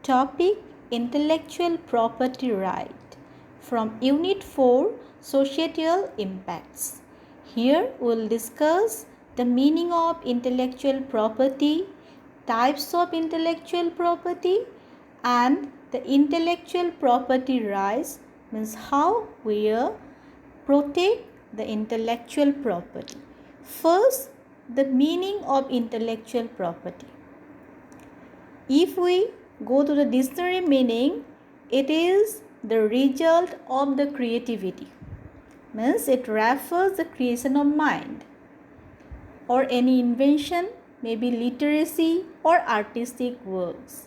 Topic: Intellectual Property Right from Unit 4 Societal Impacts. Here we will discuss the meaning of intellectual property, types of intellectual property, and the intellectual property rights means how we protect the intellectual property. First, the meaning of intellectual property. If we go to the dictionary meaning, it is the result of the creativity. Means it refers the creation of mind or any invention, maybe literacy or artistic works.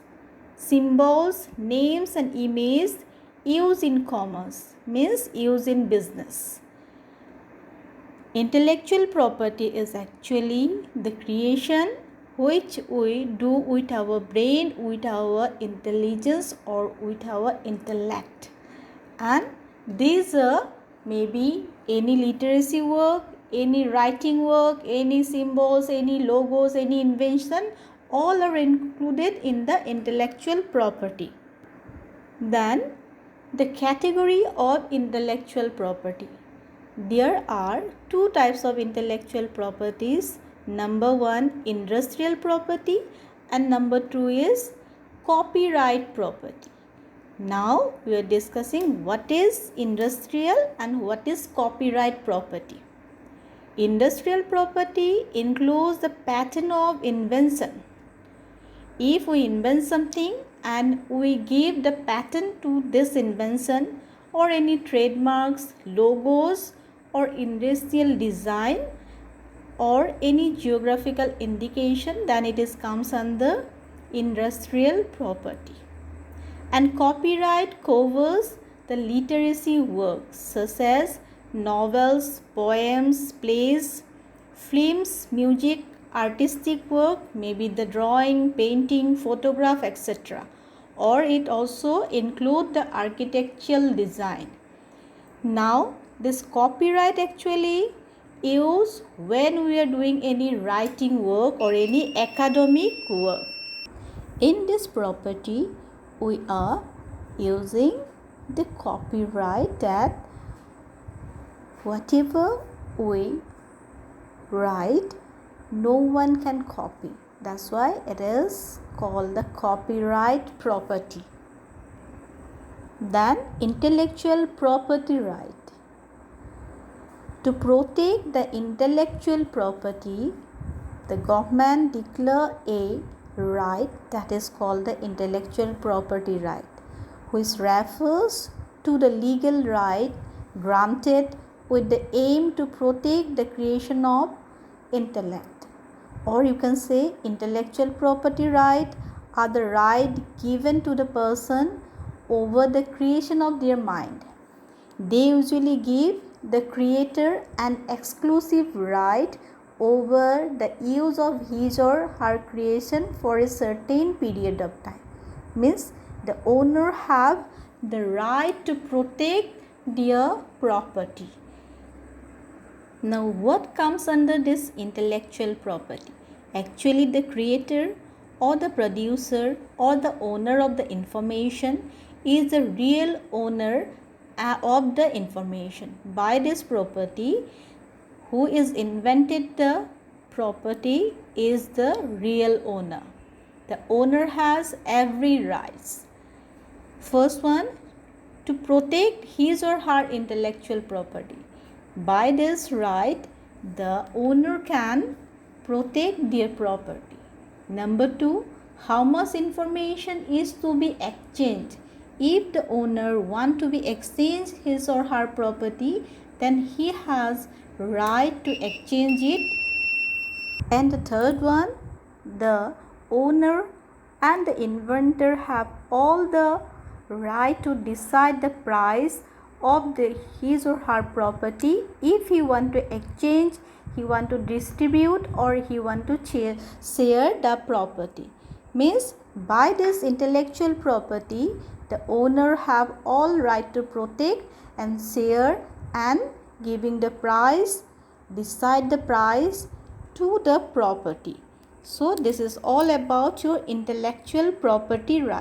Symbols, names and images used in commerce means used in business. Intellectual property is actually the creation which we do with our brain, with our intelligence or with our intellect. And these are maybe any literacy work, any writing work, any symbols, any logos, any invention, all are included in the intellectual property. Then the category of intellectual property. There are two types of intellectual properties. Number one, industrial property, and number two is copyright property. Now we are discussing what is industrial and what is copyright property. Industrial property includes the patent of invention. If we invent something and we give the patent to this invention or any trademarks, logos or industrial design or any geographical indication, then it comes under industrial property. And copyright covers the literacy works such as novels, poems, plays, films, music, artistic work, maybe the drawing, painting, photograph, etc. Or it also includes the architectural design. Now this copyright actually used when we are doing any writing work or any academic work. In this property we are using the copyright that whatever we write no one can copy. That's why it is called the copyright property. Then intellectual property right. To protect the intellectual property, the government declare a right that is called the intellectual property right, which refers to the legal right granted with the aim to protect the creation of intellect. Or you can say intellectual property right are the right given to the person over the creation of their mind. They usually give the creator an exclusive right over the use of his or her creation for a certain period of time. Means the owner have the right to protect their property. Now what comes under this intellectual property? Actually the creator or the producer or the owner of the information is the real owner of the information. By this property, who is invented the property is the real owner. The owner has every rights. First one, to protect his or her intellectual property. By this right, the owner can protect their property. Number two, how much information is to be exchanged. If the owner want to be exchange his or her property, then he has right to exchange it. And the third one, the owner and the inventor have all the right to decide the price of his or her property. If he want to exchange, he want to distribute, or he want to share the property. Means by this intellectual property, the owner have all right to protect and share and giving the price, decide the price to the property. So this is all about your intellectual property right.